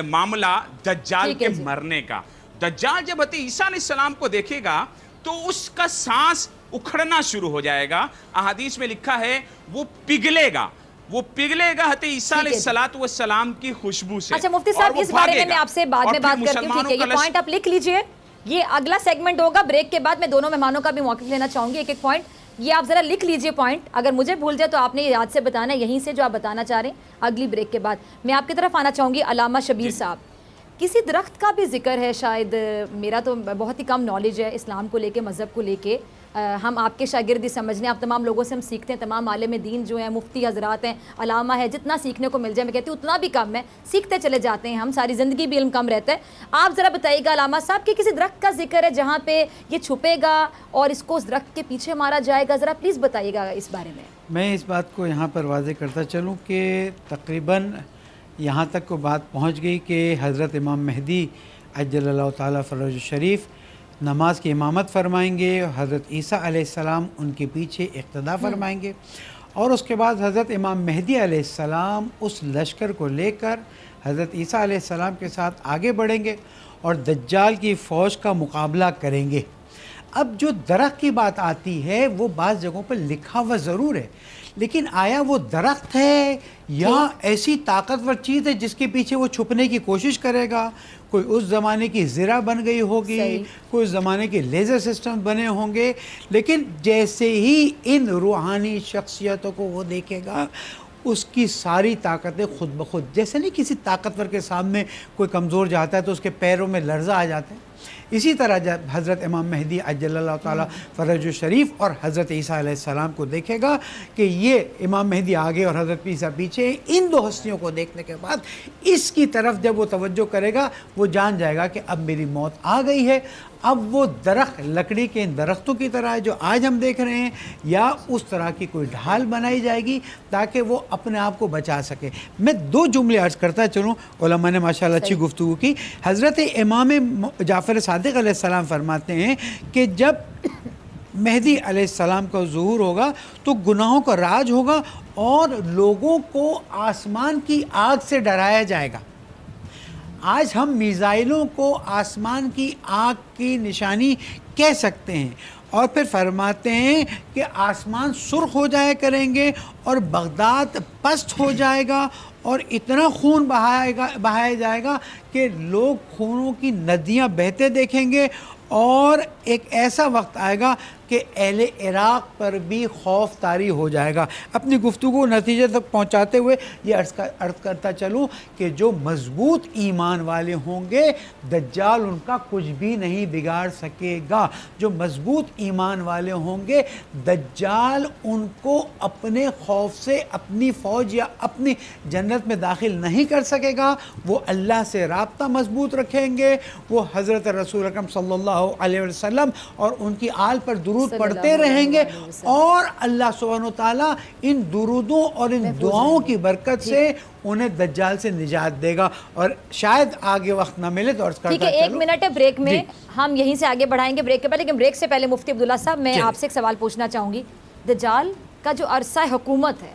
معاملہ دجال کے مرنے کا. دجال جب حضرت عیسیٰ علیہ السلام کو دیکھے گا تو اس کا سانس اکھڑنا شروع ہو جائے گا. احادیث میں لکھا ہے وہ پگھلے گا حضرت عیسیٰ علیہ السلام کی خوشبو سے. اچھا مفتی صاحب، اس بارے میں آپ سے بعد میں بات کرتی ہوں. ٹھیک ہے، یہ پوائنٹ آپ لکھ لیجئے، یہ اگلا سیگمنٹ ہوگا. بریک کے بعد میں دونوں مہمانوں کا بھی موقف لینا چاہوں گی. ایک پوائنٹ یہ آپ ذرا لکھ لیجئے پوائنٹ، اگر مجھے بھول جائے تو آپ نے یاد سے بتانا ہے یہیں سے جو آپ بتانا چاہ رہے ہیں. اگلی بریک کے بعد میں آپ کی طرف آنا چاہوں گی. علامہ شبیر صاحب، کسی درخت کا بھی ذکر ہے، شاید میرا تو بہت ہی کم نالج ہے اسلام کو لے کے، مذہب کو لے کے. ہم آپ کے شاگردی سمجھنے، آپ تمام لوگوں سے ہم سیکھتے ہیں، تمام عالم دین جو ہیں، مفتی حضرات ہیں، علامہ ہے، جتنا سیکھنے کو مل جائے میں کہتی ہوں اتنا بھی کم ہے، سیکھتے چلے جاتے ہیں ہم، ساری زندگی بھی علم کم رہتا ہے. آپ ذرا بتائیے گا علامہ صاحب کہ کسی درخت کا ذکر ہے جہاں پہ یہ چھپے گا اور اس کو اس درخت کے پیچھے مارا جائے گا، ذرا پلیز بتائیے گا اس بارے میں. میں اس بات کو یہاں پر واضح کرتا چلوں کہ تقریباً یہاں تک کو بات پہنچ گئی کہ حضرت امام مہدی عجل اللہ تعالیٰ فرج الشریف نماز کی امامت فرمائیں گے، حضرت عیسیٰ علیہ السلام ان کے پیچھے اقتدا فرمائیں گے اور اس کے بعد حضرت امام مہدی علیہ السلام اس لشکر کو لے کر حضرت عیسیٰ علیہ السلام کے ساتھ آگے بڑھیں گے اور دجال کی فوج کا مقابلہ کریں گے. اب جو درخت کی بات آتی ہے وہ بعض جگہوں پر لکھا ہوا ضرور ہے، لیکن آیا وہ درخت ہے یا ایسی طاقتور چیز ہے جس کے پیچھے وہ چھپنے کی کوشش کرے گا؟ کوئی اس زمانے کی زرہ بن گئی ہوگی، کوئی اس زمانے کے لیزر سسٹم بنے ہوں گے، لیکن جیسے ہی ان روحانی شخصیتوں کو وہ دیکھے گا اس کی ساری طاقتیں خود بخود، جیسے نہیں کسی طاقتور کے سامنے کوئی کمزور جاتا ہے تو اس کے پیروں میں لرزہ آ جاتا ہے، اسی طرح جب حضرت امام مہدی عجل اللہ تعالیٰ فرج الشریف اور حضرت عیسیٰ علیہ السلام کو دیکھے گا کہ یہ امام مہدی آگے اور حضرت عیسیٰ پیچھے ہیں، ان دو ہستیوں کو دیکھنے کے بعد اس کی طرف جب وہ توجہ کرے گا وہ جان جائے گا کہ اب میری موت آ گئی ہے، اب وہ درخت لکڑی کے ان درختوں کی طرح ہے جو آج ہم دیکھ رہے ہیں، یا اس طرح کی کوئی ڈھال بنائی جائے گی تاکہ وہ اپنے آپ کو بچا سکے۔ میں دو جملے عرض کرتا چلوں، علماء نے ماشاءاللہ اچھی گفتگو کی۔ حضرت امام جعفر صادق علیہ السلام فرماتے ہیں کہ جب مہدی علیہ السلام کا ظہور ہوگا تو گناہوں کا راج ہوگا اور لوگوں کو آسمان کی آگ سے ڈرایا جائے گا۔ آج ہم میزائلوں کو آسمان کی آگ کی نشانی کہہ سکتے ہیں، اور پھر فرماتے ہیں کہ آسمان سرخ ہو جایا کریں گے اور بغداد پست ہو جائے گا اور اتنا خون بہایا جائے گا کہ لوگ خونوں کی ندیاں بہتے دیکھیں گے، اور ایک ایسا وقت آئے گا کہ اہل عراق پر بھی خوف طاری ہو جائے گا۔ اپنی گفتگو نتیجے تک پہنچاتے ہوئے یہ عرض کرتا چلوں کہ جو مضبوط ایمان والے ہوں گے دجال ان کا کچھ بھی نہیں بگاڑ سکے گا۔ جو مضبوط ایمان والے ہوں گے دجال ان کو اپنے خوف سے اپنی فوج یا اپنی جنت میں داخل نہیں کر سکے گا۔ وہ اللہ سے رابطہ مضبوط رکھیں گے، وہ حضرت رسول اکرم صلی اللہ علیہ وسلم اور ان کی آل پر درود پڑھتے رہیں گے، اور اللہ سبحانہ وتعالیٰ ان درودوں اور ان دعاؤں کی برکت سے انہیں دجال سے نجات دے گا۔ اور شاید آگے وقت نہ ملے تو عرض کرتا ٹھیک ہے، ایک منٹ ہے بریک میں، ہم یہیں سے آگے بڑھائیں گے بریک کے بعد، لیکن بریک سے پہلے مفتی عبداللہ صاحب میں آپ سے ایک سوال پوچھنا چاہوں گی۔ دجال کا جو عرصہ حکومت ہے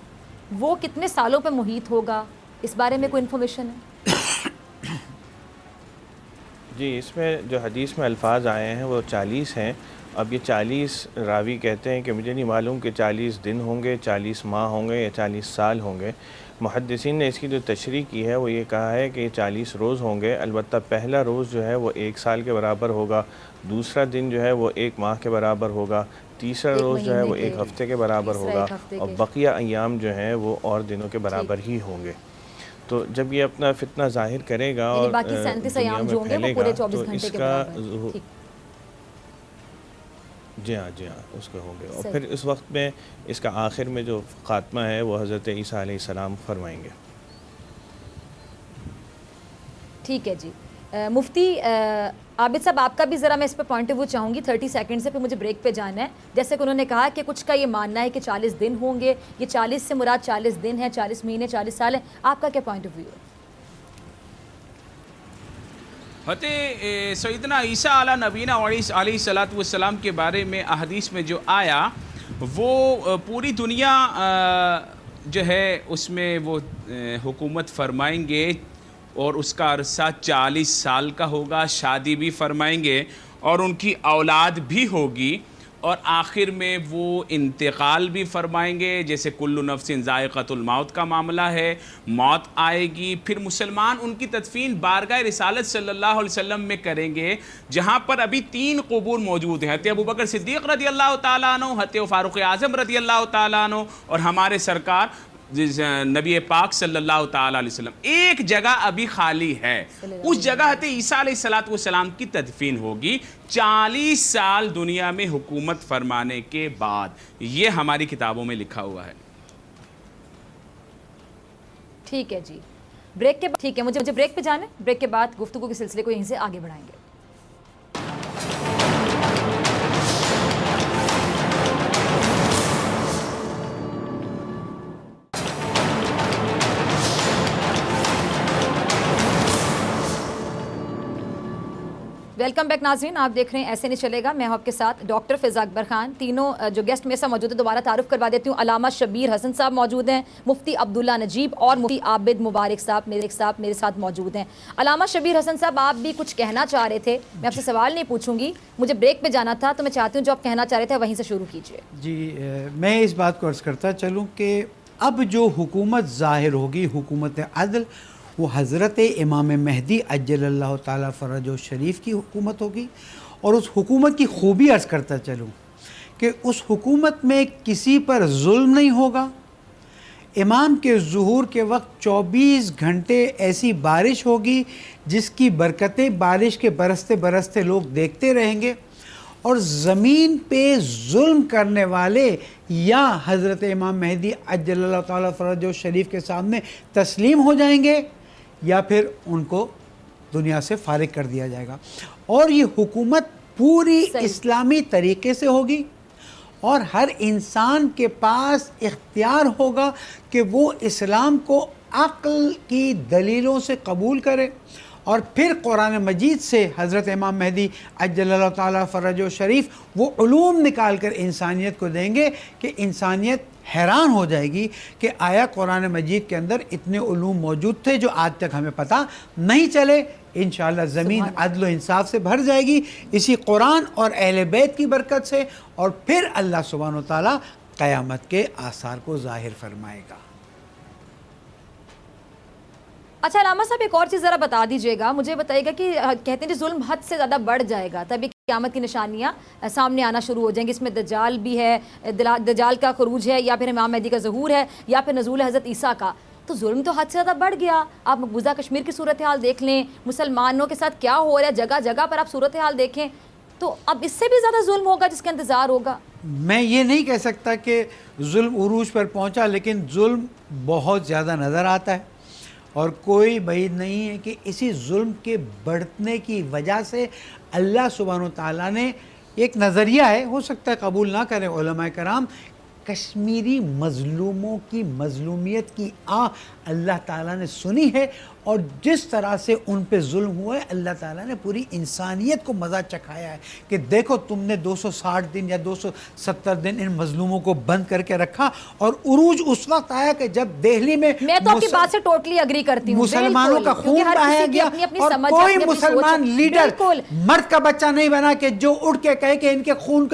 وہ کتنے سالوں پہ محیط ہوگا، اس بارے میں کوئی انفارمیشن ہے؟ جی، اس میں جو حدیث میں الفاظ آئے ہیں وہ 40 ہیں۔ اب یہ 40 راوی کہتے ہیں کہ مجھے نہیں معلوم کہ 40 دن ہوں گے، 40 ماہ ہوں گے یا 40 سال ہوں گے۔ محدثین نے اس کی جو تشریح کی ہے وہ یہ کہا ہے کہ یہ 40 روز ہوں گے، البتہ پہلا روز جو ہے وہ 1 سال کے برابر ہوگا، دوسرا دن جو ہے وہ 1 ماہ کے برابر ہوگا، تیسرا روز جو ہے وہ 1 ہفتے کے برابر ہوگا، اور بقیہ ایام جو ہیں وہ اور دنوں کے برابر ہی ہوں گے۔ تو جب یہ اپنا فتنہ ظاہر کرے گا اور باقی 37 ایام جو ہوں گے وہ پورے 24 گھنٹے کے برابر، جی ہاں اس کے ہوں گے، اور پھر اس وقت میں اس کا آخر میں جو خاتمہ ہے وہ حضرت عیسیٰ علیہ السلام فرمائیں گے۔ ٹھیک ہے جی، مفتی عابد صاحب آپ کا بھی ذرا میں اس پہ پوائنٹ آف ویو چاہوں گی 30 سیکنڈ سے، پھر مجھے بریک پہ جانا ہے۔ جیسے کہ انہوں نے کہا کہ کچھ کا یہ ماننا ہے کہ 40 دن ہوں گے، یہ 40 سے مراد 40 دن ہے، 40 مہینے، 40 سال ہے، آپ کا کیا پوائنٹ آف ویو ہے؟ سیدنا عیسیٰ علیہ نبینا علیہ صلاۃ والسلام کے بارے میں احادیث میں جو آیا وہ پوری دنیا جو ہے اس میں وہ حکومت فرمائیں گے، اور اس کا عرصہ 40 سال کا ہوگا، شادی بھی فرمائیں گے اور ان کی اولاد بھی ہوگی، اور آخر میں وہ انتقال بھی فرمائیں گے، جیسے کل نفس ذائقۃ الموت کا معاملہ ہے، موت آئے گی۔ پھر مسلمان ان کی تدفین بارگاہ رسالت صلی اللہ علیہ وسلم میں کریں گے، جہاں پر ابھی 3 قبور موجود ہیں، حضرت ابوبکر صدیق رضی اللہ تعالیٰ عنہ، حضرت فاروق اعظم رضی اللہ تعالیٰ عنہ، اور ہمارے سرکار نبی پاک صلی اللہ تعالیٰ علیہ وسلم۔ ایک جگہ ابھی خالی ہے، اس جگہ حضرت عیسیٰ علیہ الصلوۃ والسلام کی تدفین ہوگی 40 سال دنیا میں حکومت فرمانے کے بعد۔ یہ ہماری کتابوں میں لکھا ہوا ہے۔ ٹھیک ہے جی، بریک کے بعد، ٹھیک ہے مجھے بریک پہ جانا ہے، بریک کے بعد گفتگو کے سلسلے کو یہیں سے آگے بڑھائیں گے۔ ویلکم بیک ناظرین، آپ دیکھ رہے ہیں ایسے نہیں چلے گا، میں ہوں آپ کے ساتھ ڈاکٹر فضا اکبر خان۔ تینوں جو گیسٹ میرے ساتھ موجود ہیں دوبارہ تعارف کروا دیتی ہوں۔ علامہ شبیر حسن صاحب موجود ہیں، مفتی عبداللہ نجیب اور مفتی عابد مبارک صاحب میرے ساتھ موجود ہیں۔ علامہ شبیر حسن صاحب آپ بھی کچھ کہنا چاہ رہے تھے، میں آپ سے سوال نہیں پوچھوں گی، مجھے بریک پہ جانا تھا، تو میں چاہتی ہوں جو آپ کہنا چاہ رہے تھے وہیں سے شروع کیجیے۔ جی، میں اس بات کو عرض کرتا چلوں کہ اب جو حکومت ظاہر ہوگی، حکومت عدل، وہ حضرت امام مہدی عجل اللہ تعالیٰ فرج الشریف کی حکومت ہوگی، اور اس حکومت کی خوبی عرض کرتا چلوں کہ اس حکومت میں کسی پر ظلم نہیں ہوگا، امام کے ظہور کے وقت 24 گھنٹے ایسی بارش ہوگی جس کی برکتیں بارش کے برستے برستے لوگ دیکھتے رہیں گے، اور زمین پہ ظلم کرنے والے یا حضرت امام مہدی عجل اللہ تعالیٰ فرجہ شریف کے سامنے تسلیم ہو جائیں گے، یا پھر ان کو دنیا سے فارغ کر دیا جائے گا۔ اور یہ حکومت پوری اسلامی طریقے سے ہوگی، اور ہر انسان کے پاس اختیار ہوگا کہ وہ اسلام کو عقل کی دلیلوں سے قبول کرے، اور پھر قرآن مجید سے حضرت امام مہدی عجل اللہ تعالیٰ فرجہ شریف وہ علوم نکال کر انسانیت کو دیں گے کہ انسانیت حیران ہو جائے گی کہ آیا قرآن مجید کے اندر اتنے علوم موجود تھے جو آج تک ہمیں پتہ نہیں چلے۔ انشاءاللہ زمین عدل و انصاف سے بھر جائے گی اسی قرآن اور اہل بیت کی برکت سے، اور پھر اللہ سبحانہ و تعالیٰ قیامت کے آثار کو ظاہر فرمائے گا۔ اچھا علامہ صاحب ایک اور چیز ذرا بتا دیجیے گا، مجھے بتائیے گا کہ کہتے ہیں کہ ظلم حد سے زیادہ بڑھ جائے گا تبھی قیامت کی نشانیاں سامنے آنا شروع ہو جائیں گی، اس میں دجال بھی ہے، دجال کا خروج ہے، یا پھر امام مہدی کا ظہور ہے، یا پھر نزول حضرت عیسیٰ کا۔ تو ظلم تو حد سے زیادہ بڑھ گیا۔ آپ مقبوضہ کشمیر کی صورتحال دیکھ لیں، مسلمانوں کے ساتھ کیا ہو رہا ہے، جگہ جگہ پر آپ صورتحال دیکھیں، تو اب اس سے بھی زیادہ ظلم ہوگا جس کا انتظار ہوگا۔ میں یہ نہیں کہہ سکتا کہ ظلم عروج پر پہنچا، لیکن ظلم بہت زیادہ نظر آتا ہے، اور کوئی بعید نہیں ہے کہ اسی ظلم کے بڑھنے کی وجہ سے اللہ سبحانہ و تعالیٰ نے ایک نظریہ ہے، ہو سکتا ہے قبول نہ کریں علماء کرام، کشمیری مظلوموں کی مظلومیت کی آہ اللہ تعالیٰ نے سنی ہے، اور جس طرح سے ان پہ ظلم ہوا ہے اللہ تعالیٰ نے پوری انسانیت کو مزہ چکھایا ہے کہ دیکھو تم نے 260 دن یا 270 دن ان مظلوموں کو بند کر کے رکھا، اور عروج اس وقت آیا کہ جب دہلی میں تو آپ کی بات سے ٹوٹلی اگری کرتی ہوں، مسلمانوں کا خون بہایا گیا، اور کوئی مسلمان لیڈر مرد کا بچہ نہیں بنا کہ جو اٹھ کے کہے کہ ان کے خون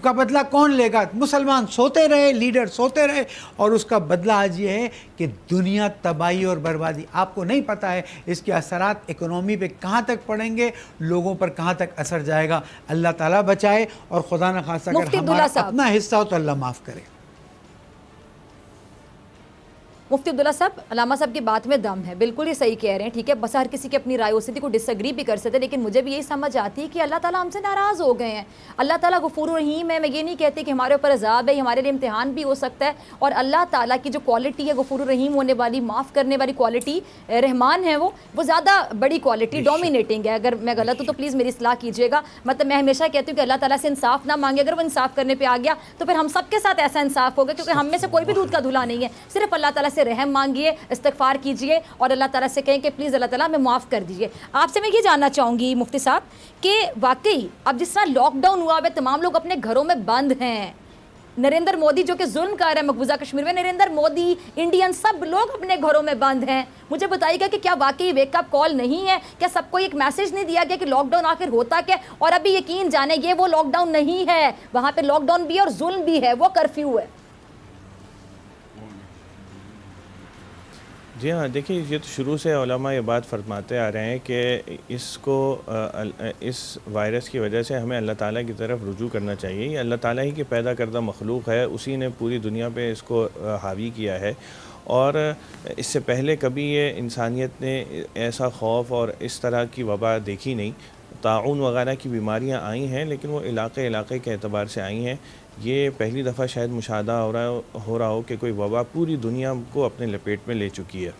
کا بدلہ کون لے گا۔ مسلمان سوتے رہے، لیڈر سوتے رہے، اور اس کا بدلہ آج یہ ہے کہ دنیا تباہی اور بربادی۔ آپ کو نہیں پتہ ہے اس کے اثرات اکنومی پہ کہاں تک پڑیں گے، لوگوں پر کہاں تک اثر جائے گا۔ اللہ تعالیٰ بچائے، اور خدا نہ خواستہ اگر ہمارا اپنا حصہ ہو تو اللہ معاف کرے۔ مفتی عبداللہ صاحب، علامہ صاحب کی بات میں دم ہے، بالکل یہ صحیح کہہ رہے ہیں، ٹھیک ہے، بس ہر کسی کی اپنی رائے ہو سکتی، کوئی ڈس ایگری بھی کر سکتے، لیکن مجھے بھی یہی سمجھ آتی ہے کہ اللہ تعالیٰ ہم سے ناراض ہو گئے ہیں۔ اللہ تعالیٰ غفور الرحیم ہے، میں یہ نہیں کہتی کہ ہمارے اوپر عذاب ہے، ہمارے لیے امتحان بھی ہو سکتا ہے، اور اللہ تعالیٰ کی جو کوالٹی ہے غفور الرحیم ہونے والی، معاف کرنے والی کوالٹی، رحمان ہے وہ زیادہ بڑی کوالٹی، ڈومینیٹنگ ہے۔ اگر میں غلط ہوں تو پلیز میری اصلاح کیجیے گا۔ مطلب میں ہمیشہ کہتی ہوں کہ اللہ تعالیٰ سے انصاف نہ مانگے، اگر وہ انصاف کرنے پہ آ گیا تو پھر ہم سب کے ساتھ ایسا انصاف ہوگا، کیونکہ ہم میں سے کوئی بھی دودھ کا دھلا نہیں ہے، صرف اللہ تعالیٰ سے رحم مانگیے، استغفار کیجئے، اور اللہ تعالیٰ سے کہیں کہ پلیز اللہ تعالیٰ ہمیں معاف کر دیجئے۔ آپ سے میں یہ جاننا چاہوں گی مفتی صاحب کہ واقعی اب جس طرح لاک ڈاؤن ہوا ہے، تمام لوگ اپنے گھروں میں بند ہیں، نریندر مودی جو کہ ظلم کر رہے ہیں مقبوضہ کشمیر میں، نریندر مودی، انڈین، سب لوگ اپنے گھروں میں بند ہیں، مجھے بتائیے گا کہ کیا واقعی ویک اپ کال نہیں ہے؟ کیا سب کو ایک میسج نہیں دیا گیا کہ لاک ڈاؤن آخر ہوتا کیا؟ اور ابھی یقین جانے یہ وہ لاک ڈاؤن نہیں ہے، وہاں پہ لاک ڈاؤن بھی ہے اور ظلم بھی ہے، وہ کرفیو ہے۔ جی ہاں، دیکھیے یہ تو شروع سے علماء یہ بات فرماتے آ رہے ہیں کہ اس وائرس کی وجہ سے ہمیں اللہ تعالیٰ کی طرف رجوع کرنا چاہیے۔ یہ اللہ تعالیٰ ہی کی پیدا کردہ مخلوق ہے، اسی نے پوری دنیا پہ اس کو حاوی کیا ہے، اور اس سے پہلے کبھی یہ انسانیت نے ایسا خوف اور اس طرح کی وبا دیکھی نہیں۔ طاعون وغیرہ کی بیماریاں آئی ہیں لیکن وہ علاقے کے اعتبار سے آئی ہیں، یہ پہلی دفعہ شاید مشاہدہ ہو رہا ہو کہ کوئی وبا پوری دنیا کو اپنے لپیٹ میں لے چکی ہے۔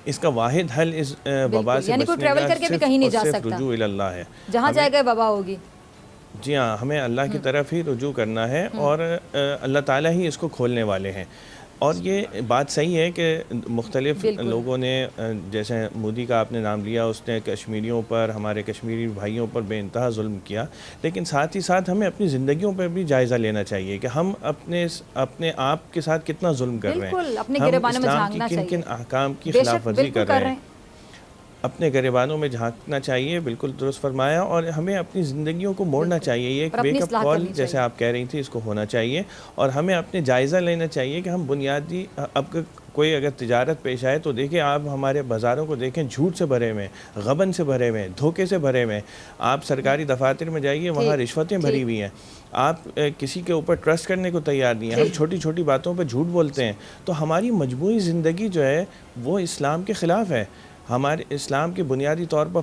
اس کا واحد حل اس وبا سے بچنے کا صرف رجوع اللہ ہے، جہاں جائے گا وبا ہوگی۔ جی ہاں، ہمیں اللہ کی طرف ہی رجوع کرنا ہے، اور اللہ تعالیٰ ہی اس کو کھولنے والے ہیں۔ اور یہ بات صحیح ہے کہ مختلف لوگوں نے، جیسے مودی کا آپ نے نام لیا، اس نے کشمیریوں پر، ہمارے کشمیری بھائیوں پر بے انتہا ظلم کیا، لیکن ساتھ ہی ساتھ ہمیں اپنی زندگیوں پر بھی جائزہ لینا چاہیے کہ ہم اپنے آپ کے ساتھ کتنا ظلم کر رہے ہیں، ہم اسلام کی کن احکام کی خلاف ورزی کر رہے ہیں، اپنے گریبانوں میں جھانکنا چاہیے۔ بالکل درست فرمایا، اور ہمیں اپنی زندگیوں کو موڑنا چاہیے۔ یہ ایک ویک اپ کال جیسے آپ کہہ رہی تھی، اس کو ہونا چاہیے، اور ہمیں اپنے جائزہ لینا چاہیے کہ ہم بنیادی اب کوئی اگر تجارت پیش آئے تو دیکھیں آپ ہمارے بازاروں کو دیکھیں، جھوٹ سے بھرے ہوئے، غبن سے بھرے ہوئے، دھوکے سے بھرے ہوئے. آپ سرکاری دفاتر میں جائیے، وہاں رشوتیں بھری ہوئی ہیں. آپ کسی کے اوپر ٹرسٹ کرنے کو تیار نہیں ہیں. ہم چھوٹی چھوٹی باتوں پہ جھوٹ بولتے ہیں. تو ہماری مجموعی زندگی جو ہے وہ اسلام کے خلاف ہے. ہمارے اسلام کے بنیادی طور پر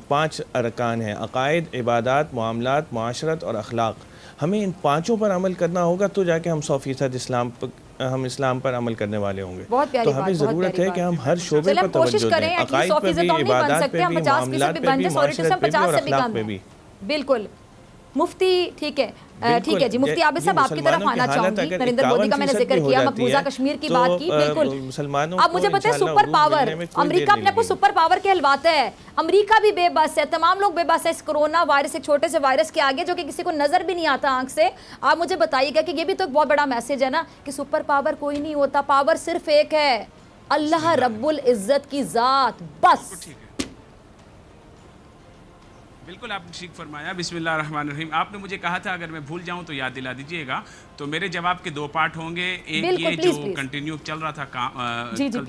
پانچ ارکان ہیں: عقائد، عبادات، معاملات، معاشرت اور اخلاق. ہمیں ان پانچوں پر عمل کرنا ہوگا تو جا کے ہم 100% ہم اسلام پر عمل کرنے والے ہوں گے. تو ہمیں ضرورت ہے کہ ہم ہر شعبے پر توجہ دیں، عقائد پہ بھی، عبادات پہ بھی، معاملات پہ بھی، معاشرت پہ بھی اور اخلاق پہ بھی. بالکل. مفتی ٹھیک ہے جی، مفتی عابد صاحب آپ کی طرف آنا چاہوں گی. نریندر مودی کا میں نے ذکر کیا، مقبوضہ کشمیر کی بات کی. بالکل. اب مجھے پتہ ہے سپر پاور، امریکہ اپنے آپ کو سپر پاور کہلواتا ہے. امریکہ بھی بے بس ہے، تمام لوگ بے بس ہے اس کرونا وائرس، ایک چھوٹے سے وائرس کے آگے جو کہ کسی کو نظر بھی نہیں آتا آنکھ سے. آپ مجھے بتائیے گا کہ یہ بھی تو ایک بہت بڑا میسج ہے نا کہ سپر پاور کوئی نہیں ہوتا، پاور صرف ایک ہے، اللہ رب العزت کی ذات بس. بالکل آپ نے ٹھیک فرمایا. بسم اللہ الرحمن الرحیم. آپ نے مجھے کہا تھا اگر میں بھول جاؤں تو یاد دلا دیجئے گا. تو میرے جواب کے 2 پارٹ ہوں گے. ایک یہ جو کنٹینیو چل رہا تھا،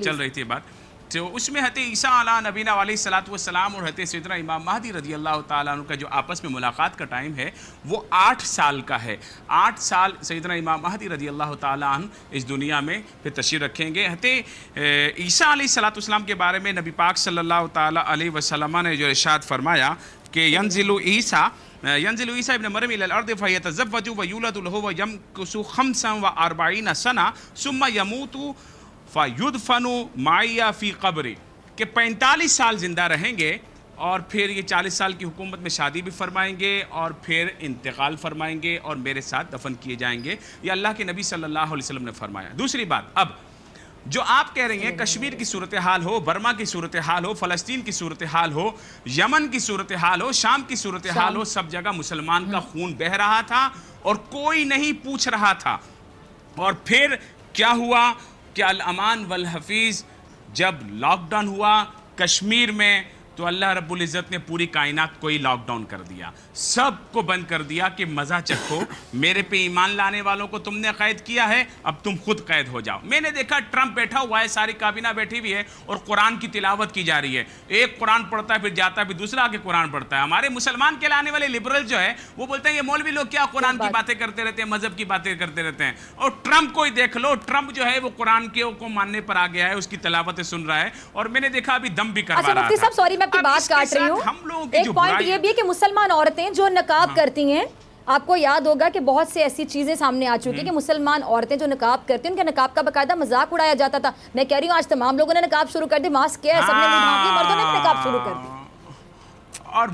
چل رہی تھی بات، تو اس میں حضرت عیسیٰ علیہ نبینا علیہ الصلوۃ والسلام اور حضرت سیدنا امام مہدی رضی اللہ تعالیٰ عنہ کا جو آپس میں ملاقات کا ٹائم ہے وہ 8 سال کا ہے. 8 سال سیدنا امام مہدی رضی اللہ تعالیٰ عنہ اس دنیا میں پھر تشریف رکھیں گے. حضرت عیسیٰ علیہ الصلوۃ والسلام کے بارے میں نبی پاک صلی اللہ تعالیٰ علیہ وسلم نے جو ارشاد فرمایا کہ ینزل عیسیٰ ابن مریم الی الارض فیتزوج ویولد له ویمکث 45 سنہ ثم یموت فیدفن معی فی قبری، کہ 45 سال زندہ رہیں گے اور پھر یہ 40 سال کی حکومت میں شادی بھی فرمائیں گے اور پھر انتقال فرمائیں گے اور میرے ساتھ دفن کیے جائیں گے. یہ اللہ کے نبی صلی اللہ علیہ وسلم نے فرمایا. دوسری بات، اب جو آپ کہہ رہے ہیں کشمیر کی صورتحال ہو، برما کی صورتحال ہو، فلسطین کی صورتحال ہو، یمن کی صورتحال ہو، شام کی صورتحال ہو، سب جگہ مسلمان کا خون بہہ رہا تھا اور کوئی نہیں پوچھ رہا تھا. اور پھر کیا ہوا کہ الامان والحفیظ جب لاک ڈاؤن ہوا کشمیر میں تو اللہ رب العزت نے پوری کائنات کو ہی لاک ڈاؤن کر دیا، سب کو بند کر دیا کہ مزہ چکھو، میرے پہ ایمان لانے والوں کو تم نے قید کیا ہے، اب تم خود قید ہو جاؤ. میں نے دیکھا ٹرمپ بیٹھا ہوا ہے، ساری کابینہ بیٹھی ہوئی ہے اور قرآن کی تلاوت کی جا رہی ہے. ایک قرآن پڑھتا ہے پھر جاتا ہے پھر دوسرا آ کے قرآن پڑھتا ہے. ہمارے مسلمان کہلانے والے لبرل جو ہے وہ بولتے ہیں یہ مولوی لوگ کیا قرآن کی باتیں کرتے رہتے ہیں، مذہب کی باتیں کرتے رہتے ہیں. اور ٹرمپ کو ہی دیکھ لو، ٹرمپ جو ہے وہ قرآن کو ماننے پر آ گیا ہے، اس کی تلاوتیں سن رہا ہے اور میں نے دیکھا ابھی دم بھی کروا رہا تھا. سوری میں آپ کی بات کاٹ رہی ہوں. ایک پوائنٹ یہ بھی ہے کہ مسلمان عورتیں جو نقاب کرتی ہیں، آپ کو یاد ہوگا کہ بہت سے ایسی چیزیں سامنے آ چکی کہ مسلمان عورتیں جو نقاب کرتی ہیں ان کے نقاب کا باقاعدہ مذاق اڑایا جاتا تھا. میں کہہ رہی ہوں آج تمام لوگوں نے نقاب شروع کر دی، ماسک کیا ہے سب نے ڈھانپ لی، مردوں نے بھی نقاب شروع کر دی. اور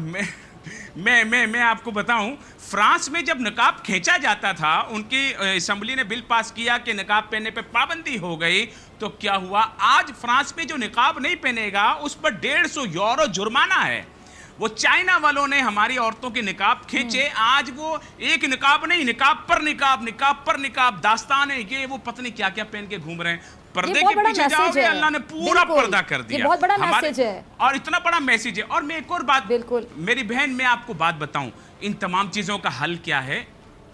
میں آپ کو بتاؤں، فرانس میں جب نقاب کھینچا جاتا تھا، ان کی اسمبلی نے بل پاس کیا کہ نقاب پہننے پہ پابندی ہو گئی، تو کیا ہوا؟ آج فرانس میں جو نقاب نہیں پہنے گا اس پر 150 یورو جرمانہ ہے. وہ چائنا والوں نے ہماری عورتوں کے نقاب کھینچے، آج وہ ایک نقاب نہیں، نقاب پر نقاب، نقاب پر نقاب، داستان ہے یہ وہ پتہ نہیں کیا کیا پہن کے گھوم رہے ہیں. پردے کے پیچھے جاؤ گے اللہ نے پورا پردہ کر دیا. یہ بہت بڑا میسج ہے اور اتنا بڑا میسج ہے. اور میں ایک اور بات، میری بہن میں آپ کو بات بتاؤں، ان تمام چیزوں کا حل کیا ہے؟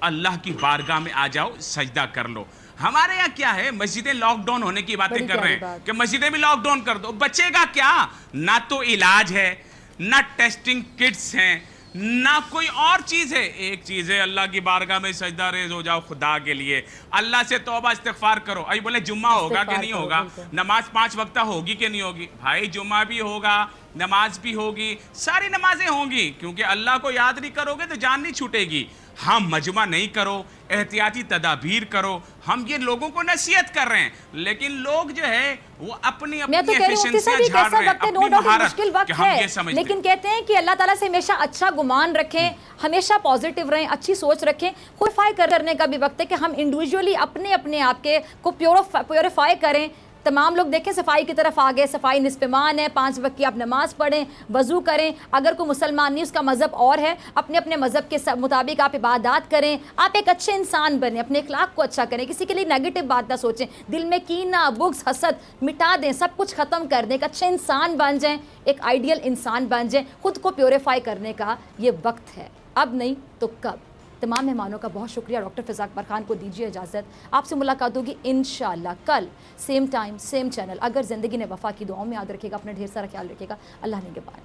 اللہ کی بارگاہ میں آ جاؤ، سجدہ کر لو. ہمارے یہاں کیا ہے، مسجدیں لاک ڈاؤن ہونے کی باتیں کر رہے ہیں کہ مسجدیں بھی لاک ڈاؤن کر دو. بچے گا کیا؟ نہ تو علاج ہے، نہ ٹیسٹنگ کٹس ہیں، نہ کوئی اور چیز ہے. ایک چیز ہے، اللہ کی بارگاہ میں سجدہ ریز ہو جاؤ خدا کے لیے، اللہ سے توبہ استغفار کرو. ابھی بولے جمعہ ہوگا کہ نہیں ہوگا، نماز 5 وقتہ ہوگی کہ نہیں ہوگی؟ بھائی جمعہ بھی ہوگا، نماز بھی ہوگی، ساری نمازیں ہوں گی، کیونکہ اللہ کو یاد نہیں کرو گے تو جان نہیں چھوٹے گی. ہم مجمع نہیں کرو، احتیاطی تدابیر کرو، ہم یہ لوگوں کو نصیحت کر رہے ہیں، لیکن لوگ جو ہے وہ اپنی ایفیشنسیاں جھاڑ رہے ہیں، اپنی مہارت کہ ہم یہ سمجھتے ہیں. لیکن کہتے ہیں کہ اللہ تعالیٰ سے ہمیشہ اچھا گمان رکھیں، ہمیشہ پازیٹیو رہیں، اچھی سوچ رکھیں. پیوریفائی کرنے کا بھی وقت ہے کہ ہم انڈیویجولی اپنے آپ کے کو پیوریفائی کریں. تمام لوگ دیکھیں صفائی کی طرف آگے، صفائی نصف ایمان ہے، 5 وقت کی آپ نماز پڑھیں، وضو کریں. اگر کوئی مسلمان نہیں، اس کا مذہب اور ہے، اپنے مذہب کے مطابق آپ عبادات کریں. آپ ایک اچھے انسان بنیں، اپنے اخلاق کو اچھا کریں، کسی کے لیے نیگیٹو بات نہ سوچیں، دل میں کینہ، بغض، حسد مٹا دیں، سب کچھ ختم کر دیں، ایک اچھے انسان بن جائیں، ایک آئیڈیل انسان بن جائیں. خود کو پیوریفائی کرنے کا یہ وقت ہے، اب نہیں تو کب. تمام مہمانوں کا بہت شکریہ. ڈاکٹر فضا اکبر خان کو دیجیے اجازت. آپ سے ملاقات ہوگی انشاءاللہ کل سیم ٹائم سیم چینل. اگر زندگی نے وفا کی دعاؤں میں یاد رکھے گا. اپنا ڈھیر سارا خیال رکھے گا. اللہ نگہبان.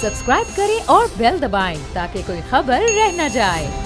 سبسکرائب کریں اور بیل دبائیں تاکہ کوئی خبر رہ نہ جائے.